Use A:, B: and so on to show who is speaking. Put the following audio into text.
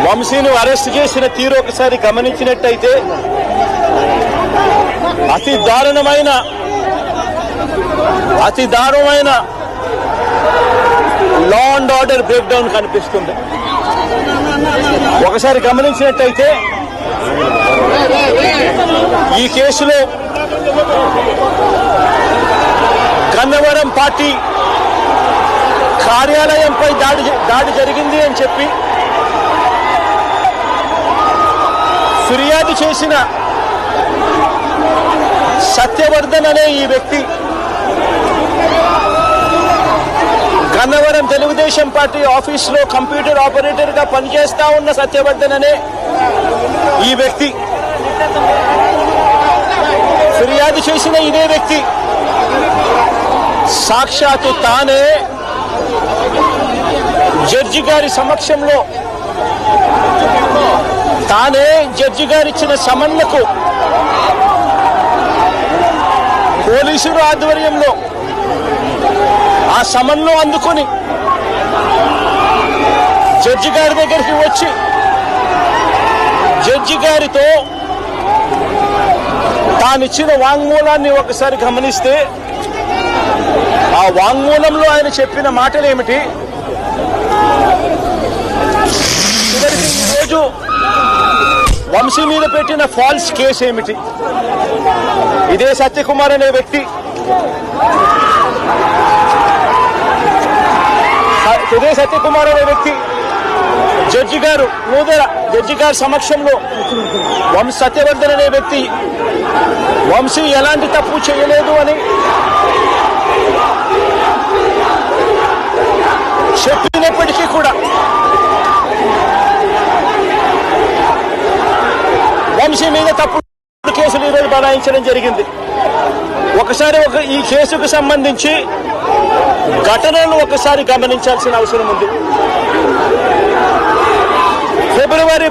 A: వంశీని అరెస్ట్ చేసిన తీరు ఒకసారి గమనించినట్టయితే అతి దారుణమైన law and order break down కనిపిస్తుంది. ఒకసారి గమనించినట్టయితే ఈ కేసులో గన్నవరం పార్టీ కార్యాలయంపై దాడి జరిగింది అని చెప్పి ఫిర్యాదు చేసిన సత్యవర్ధన్ అనే ఈ వ్యక్తి, గన్నవరం తెలుగుదేశం పార్టీ ఆఫీసులో కంప్యూటర్ ఆపరేటర్ గా పనిచేస్తా ఉన్న సత్యవర్ధన్ అనే ఈ వ్యక్తి, ఫిర్యాదు చేసిన ఇదే వ్యక్తి సాక్షాత్తు తానే జడ్జి గారి సమక్షంలో తానే జడ్జి గారిచ్చిన సమన్లకు పోలీసుల ఆధ్వర్యంలో ఆ సమన్లు అందుకొని జడ్జి గారి దగ్గరికి వచ్చి జడ్జి గారితో తానిచ్చిన వాంగ్మూలాన్ని ఒకసారి గమనిస్తే ఆ వాంగ్మూలంలో ఆయన చెప్పిన మాటలు ఏమిటి, ఈరోజు వంశీ మీద పెట్టిన ఫాల్స్ కేసు ఏమిటి, ఇదే సత్యకుమార్ అనే వ్యక్తి జడ్జి గారు జడ్జి గారి సమక్షంలో సత్యవర్ధన్ అనే వ్యక్తి వంశీ ఎలాంటి తప్పు చేయలేదు అని చెప్పినప్పటికీ కూడా వంశీ మీద తప్పుడు కేసులు ఈరోజు బనాయించడం జరిగింది. ఒకసారి ఈ కేసుకు సంబంధించి ఘటనను ఒకసారి గమనించాల్సిన అవసరం ఉంది. ఫిబ్రవరి